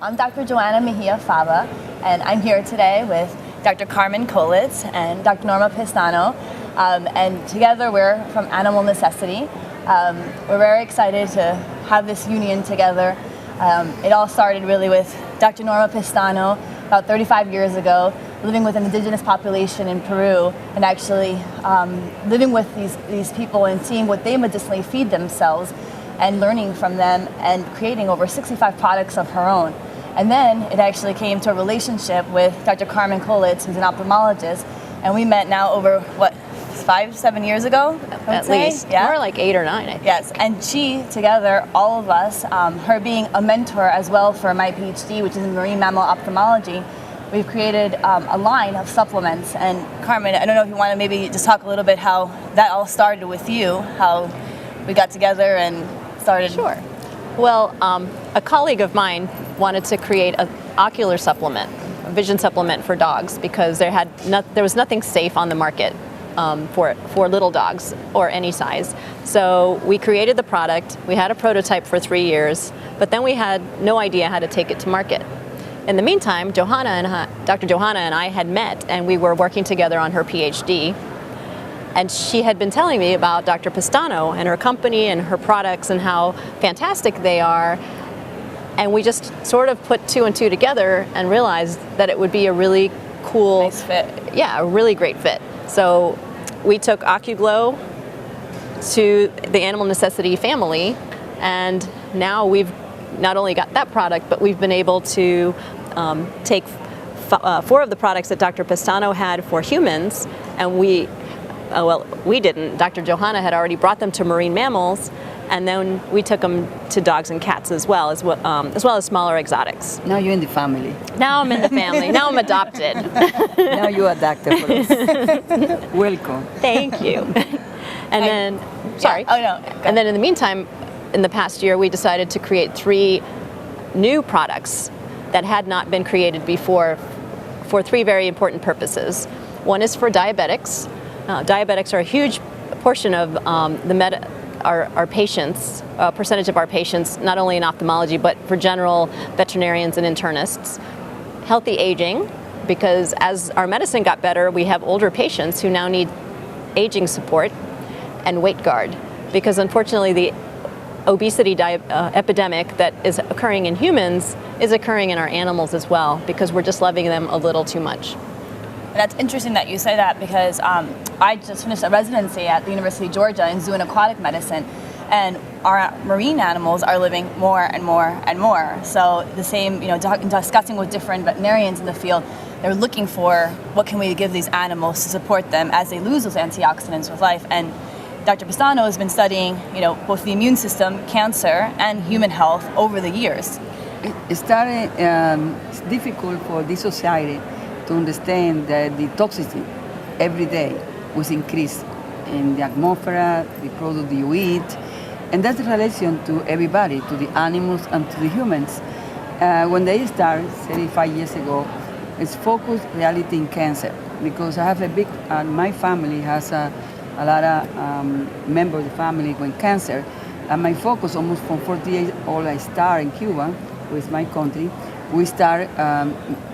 I'm Dr. Joanna Mejia Fava, and I'm here today with Dr. Carmen Kolitz and Dr. Norma Pistano, and together we're from Animal Necessity. We're very excited to have this union together. It all started really with Dr. Norma Pistano about 35 years ago, living with an indigenous population in Peru, and actually living with these people and seeing what they medicinally feed themselves and learning from them and creating over 65 products of her own. And then it actually came to a relationship with Dr. Carmen Kolitz, who's an ophthalmologist, and we met now over, 5-7 years ago? At least. Yeah? More like 8 or 9, I think. Yes, and she, together, all of us, her being a mentor as well for my PhD, which is in marine mammal ophthalmology, we've created a line of supplements. And Carmen, I don't know if you want to maybe just talk a little bit how that all started with you, how we got together and started. Sure. Well, a colleague of mine wanted to create an ocular supplement, a vision supplement for dogs, because there was nothing safe on the market for little dogs or any size. So we created the product. We had a prototype for 3 years, but then we had no idea how to take it to market. In the meantime, Dr. Johanna and I had met, and we were working together on her PhD. And she had been telling me about Dr. Pistano and her company and her products and how fantastic they are. And we just sort of put 2 and 2 together and realized that it would be a really cool, nice fit. Yeah, a really great fit. So we took Occuglo to the Animal Necessity family, and now we've not only got that product, but we've been able to take 4 of the products that Dr. Pistano had for humans, and we didn't. Dr. Johanna had already brought them to marine mammals, and then we took them to dogs and cats as well as smaller exotics. Now you're in the family. Now I'm in the family. Now I'm adopted. Now you're a doctor for us. Welcome. Thank you. And then, sorry. Yeah. Oh no. And then in the meantime, in the past year, we decided to create 3 new products that had not been created before for 3 very important purposes. One is for diabetics. Diabetics are a huge portion of our patients, percentage of our patients, not only in ophthalmology, but for general veterinarians and internists. Healthy aging, because as our medicine got better, we have older patients who now need aging support, and weight guard, because unfortunately the obesity epidemic that is occurring in humans is occurring in our animals as well, because we're just loving them a little too much. And that's interesting that you say that, because I just finished a residency at the University of Georgia in zoo and aquatic medicine, and our marine animals are living more and more and more. So the same, discussing with different veterinarians in the field, they're looking for what can we give these animals to support them as they lose those antioxidants with life. And Dr. Pistano has been studying, both the immune system, cancer, and human health over the years. It's difficult for this society to understand that the toxicity every day was increased in the atmosphere, the product you eat, and that's the relation to everybody, to the animals and to the humans. When they started 35 years ago, it's focused reality in cancer, because I have my family has a lot of members of the family with cancer, and my focus almost from 40 years old, I started in Cuba, with my country. We start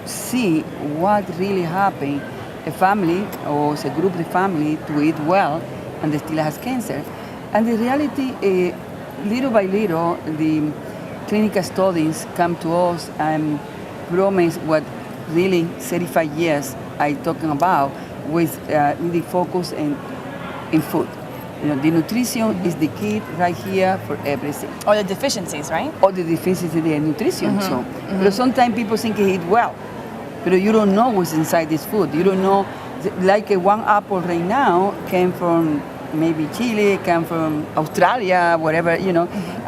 see what really happened a family or a group of the family to eat well and they still has cancer. And the reality, little by little, the clinical studies come to us and promise what really 35 years I talking about with really focus in food. The nutrition is the key right here for everything. Or the deficiencies, right? Or the deficiency in nutrition. So, but sometimes people think they eat well, but you don't know what's inside this food. You don't know, like one apple right now came from maybe Chile, came from Australia, whatever, and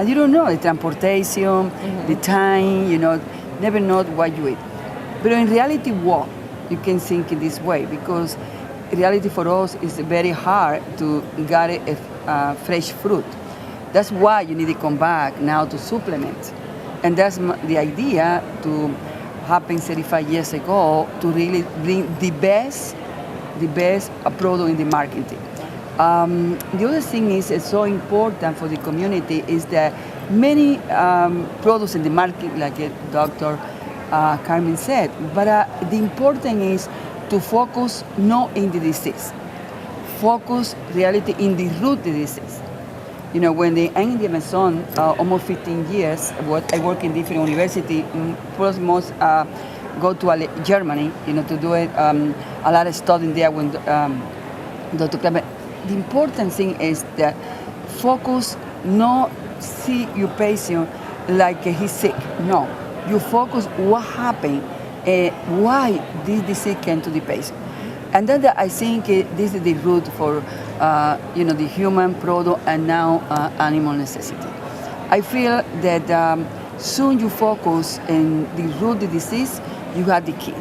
you don't know the transportation, the time, never know what you eat. But in reality, what? You can think in this way, because reality for us is very hard to get a fresh fruit. That's why you need to come back now to supplement. And that's the idea to happen 35 years ago, to really bring the best product in the marketing. The other thing is it's so important for the community is that many products in the market, like Dr. Carmen said, but the important is to focus not in the disease, focus reality in the root of the disease. You know, when I'm in the Amazon, almost 15 years, I work in different universities, plus most go to Germany, you know, to do it, a lot of studying there when Dr. Clement. The important thing is that focus, not see your patient like he's sick. No, you focus what happened, why this disease came to the patient. And then I think this is the root for, you know, the human product and now animal necessity. I feel that soon you focus in the root of the disease, you have the key.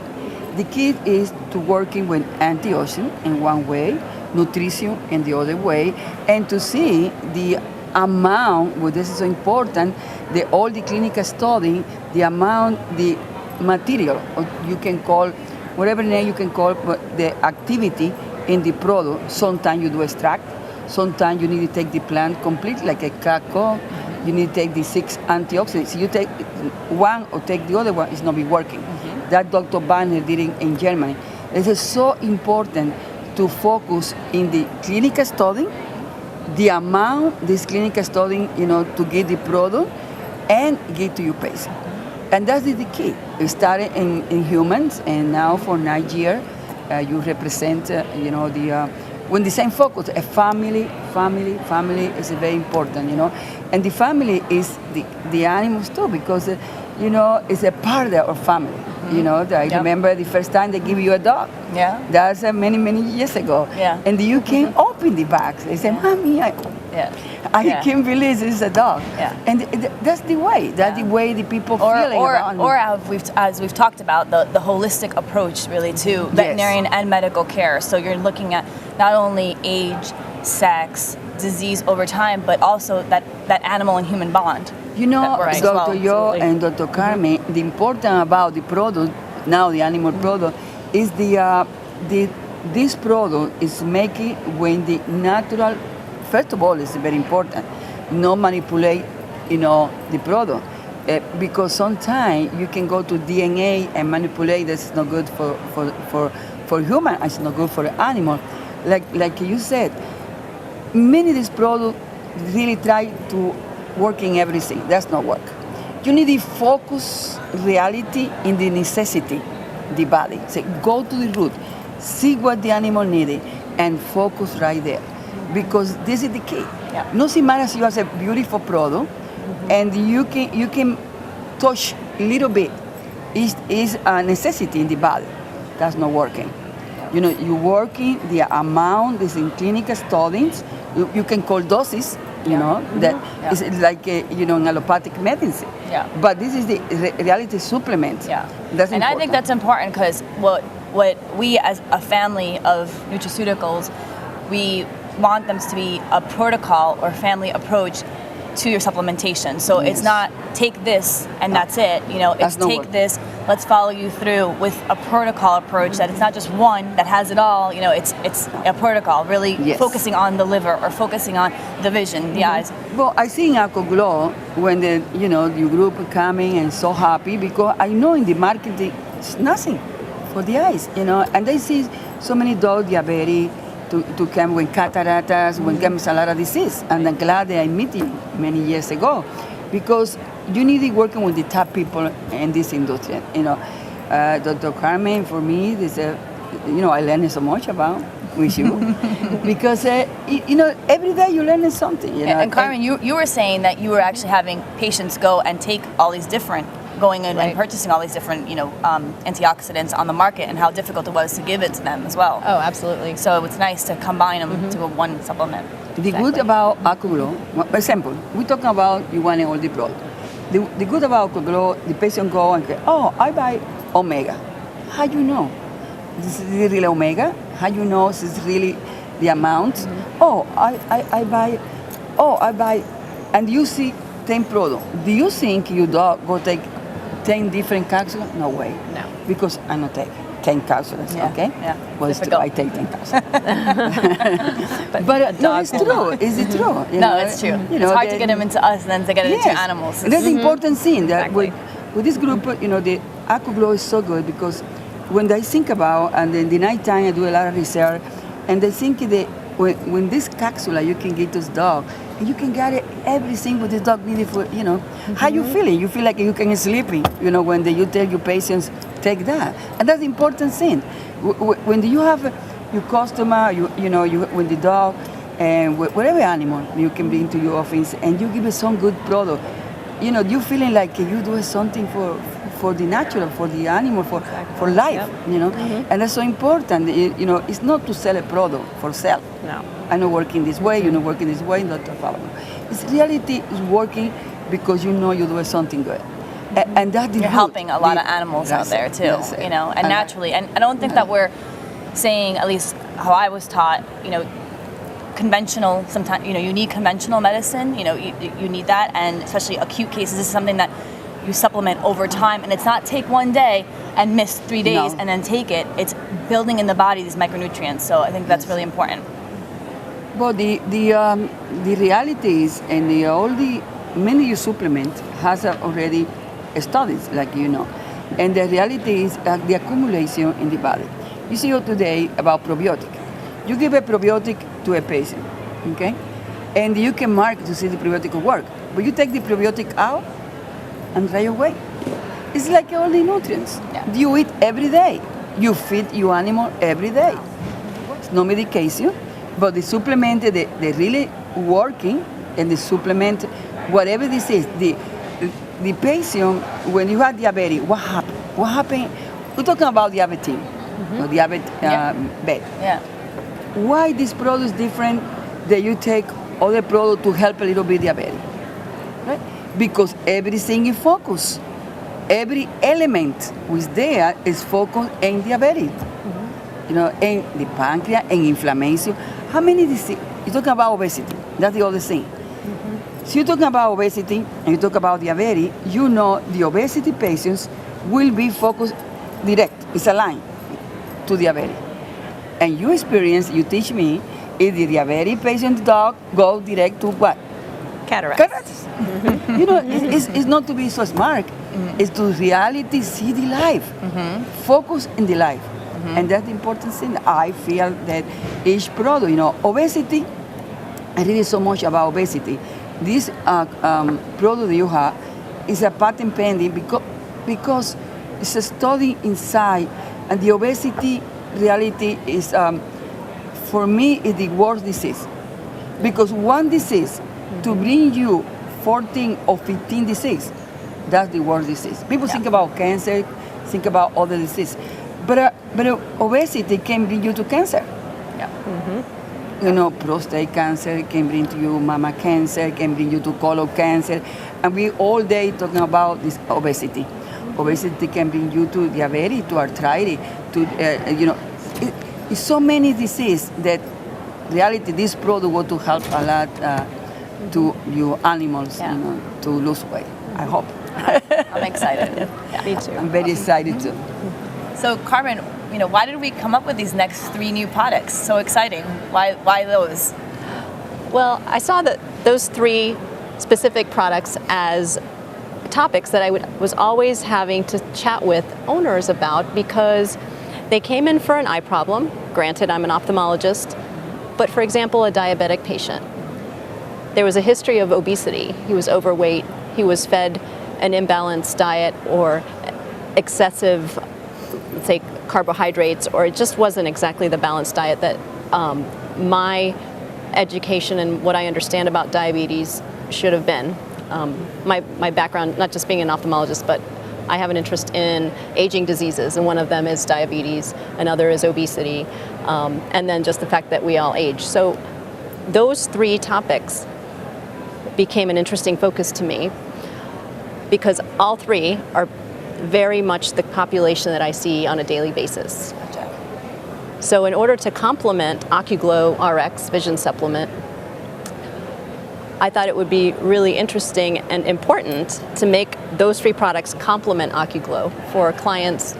The key is to working with antioxidant in one way, nutrition in the other way, and to see the amount, well, this is so important, all the clinical study, the amount, the material, or you can call, whatever name you can call, but the activity in the product. Sometimes you do extract, sometimes you need to take the plant complete, like a cacao, you need to take the 6 antioxidants. You take one or take the other one, it's not be working. That Dr. Banner did in Germany. This is so important to focus in the clinical study, the amount this clinical study, you know, to get the product and get to your patient. And that's the key. We started in humans, and now for 9 years, you represent, you know, when the same focus, a family is very important, you know. And the family is the animals too, because, you know, it's a part of our family. You know, I remember the first time they give you a dog. Yeah. That's many years ago. Yeah. And you can open the box. They say, Mommy, I can't believe this is a dog. Yeah. And that's the way. That's the way the people feel about it. Or as we've talked about, the holistic approach really to veterinarian and medical care. So you're looking at not only age, sex, disease over time, but also that animal and human bond. You know, Dr. Yo and Dr. Carmen, the important about the product, now the animal product, is this product is making when the natural, first of all, is very important, not manipulate, you know, the product. Because sometimes you can go to DNA and manipulate that's not good for human, it's not good for animal. Like you said, many of these products really try to work in everything. That's not work. You need to focus reality in the necessity, the body. So go to the root, see what the animal needed, and focus right there. Because this is the key. Yeah. Nothing matters you have a beautiful product, and you can touch a little bit. Is a necessity in the body. That's not working. You know, you're working the amount is in clinical studies. You can call doses. You know, that is like, you know, in allopathic medicine. Yeah. But this is the reality supplement. Yeah. That's and important. I think that's important because what we as a family of nutraceuticals, we want them to be a protocol or family approach to your supplementation. So it's not take this and that's it. You know, it's take this, let's follow you through with a protocol approach that it's not just one that has it all. You know, it's a protocol, really focusing on the liver or focusing on the vision, the eyes. Well, I see in Occuglo when your group coming and so happy because I know in the marketing it's nothing for the eyes, you know, and they see so many dogs diabetic to come with cataracts, when comes a lot of disease. And I'm glad that I met you many years ago because you need to working with the top people in this industry. You know, Dr. Carmen, for me, this, you know, I learned so much about with you because, you know, every day you learn something. You know? And Carmen, you were saying that you were actually having patients go and take all these different going in and purchasing all these different, you know, antioxidants on the market and how difficult it was to give it to them as well. Oh, absolutely. So it's nice to combine them to one supplement. The good about Occuglo, for example, we're talking about you want all the product. The good about Occuglo, the patient go and say, oh, I buy Omega. How you know? This is really Omega? How you know this is really the amount? Oh, I buy, and you see 10 products. Do you think your dog go take 10 different capsules? No way. No. Because I not take. 10 capsules, Yeah, okay? yeah. Well, it's true, Difficult. I take 10 capsules. But no, it's true. Is it true? You No, know, it's true. You know, it's hard to get them into us and then to get it into animals. And that's the important thing that Exactly. with this group, the Occuglo is so good because when I think about, and in the nighttime I do a lot of research, and I think that when this capsule you can get this dog, and you can get everything what the dog needed for, how you feeling? You feel like you can sleeping, when you tell your patients, take that. And that's the important thing. When you have your customer, when the dog, and whatever animal you can bring to your office, and you give it some good product, you feeling like you do something for the natural, for the animal, for life, and that's so important. It's not to sell a product for sale. No. I know working this way, working this way, not a problem. It's reality is working because you're doing something good. And that You're helping a lot of animals out there too, and naturally. And I don't think that we're saying, at least how I was taught, conventional, sometimes, you need conventional medicine, you need that, and especially acute cases, this is something that you supplement over time, and it's not take one day and miss 3 days and then take it. It's building in the body these micronutrients, so I think that's really important. But the reality is, and many supplement has already studies, like and the reality is the accumulation in the body. You see today about probiotic. You give a probiotic to a patient, okay, and you can mark to see the probiotic work, but you take the probiotic out and right away. It's like all the nutrients. Yeah. You eat every day. You feed your animal every day. It's no medication, but the supplement, they really working, and the supplement, whatever this is, the patient, when you have diabetes, what happened? What happened? We're talking about diabetes, or diabetes bed. Yeah. Why this product is different that you take other product to help a little bit diabetes? Right? Because everything is focused. Every element was there is focused in diabetes. In the pancreas, and inflammation. How many diseases? You're talking about obesity. That's the other thing. So you're talking about obesity, and you talk about diabetes, the obesity patients will be focused direct. It's aligned to diabetes. And you teach me, if the diabetic patient dog go direct to what? Cataracts. It's not to be so smart. It's to reality see the life. Focus in the life. And that's the important thing. I feel that each product, obesity, I read so much about obesity. This product that you have is a patent pending because it's a study inside, and the obesity reality is, for me, is the worst disease. Because one disease, to bring you 14 or 15 disease, that's the worst disease. People think about cancer, think about other disease. But obesity can bring you to cancer. Prostate cancer can bring to you mama cancer, can bring you to colon cancer. And we all day talking about this obesity. Obesity can bring you to diabetes, to arthritis, to, it's so many diseases that reality this product will to help a lot to your animals, to lose weight. I hope. I'm excited. Me too. I'm very excited too. So Carmen, why did we come up with these next 3 new products? So exciting. Why those? Well, I saw that those 3 specific products as topics that I was always having to chat with owners about, because they came in for an eye problem. Granted, I'm an ophthalmologist, but for example, a diabetic patient. There was a history of obesity. He was overweight. He was fed an imbalanced diet or excessive, let's say, carbohydrates, or it just wasn't exactly the balanced diet that my education and what I understand about diabetes should have been. My background, not just being an ophthalmologist, but I have an interest in aging diseases, and one of them is diabetes, another is obesity, and then just the fact that we all age. So those 3 topics became an interesting focus to me, because all 3 are very much the population that I see on a daily basis. Gotcha. So in order to complement Occuglo RX Vision Supplement, I thought it would be really interesting and important to make those 3 products complement Occuglo for clients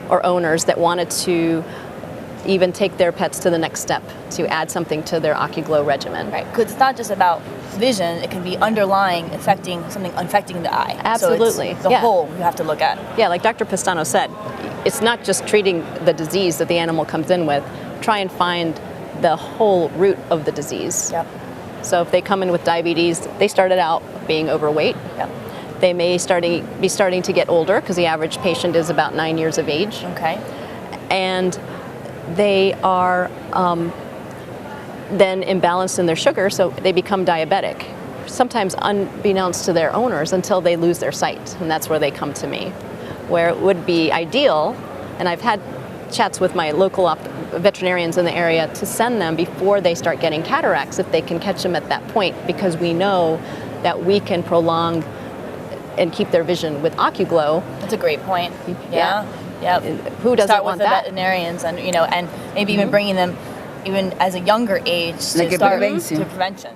or owners that wanted to even take their pets to the next step, to add something to their Occuglo regimen. Right, because it's not just about vision, it can be underlying something affecting the eye. Absolutely. So it's the whole you have to look at. Yeah, like Dr. Pistano said, it's not just treating the disease that the animal comes in with, try and find the whole root of the disease. Yep. So if they come in with diabetes, they started out being overweight. Yep. They may be starting to get older because the average patient is about 9 years of age. Okay. And they are then imbalanced in their sugar, so they become diabetic, sometimes unbeknownst to their owners until they lose their sight, and that's where they come to me. Where it would be ideal, and I've had chats with my local veterinarians in the area to send them before they start getting cataracts if they can catch them at that point, because we know that we can prolong and keep their vision with Occuglo. That's a great point. Yeah. Yeah. Who doesn't start want with the that? veterinarians, and and maybe even bringing them even as a younger age to Like a start prevention. to prevention.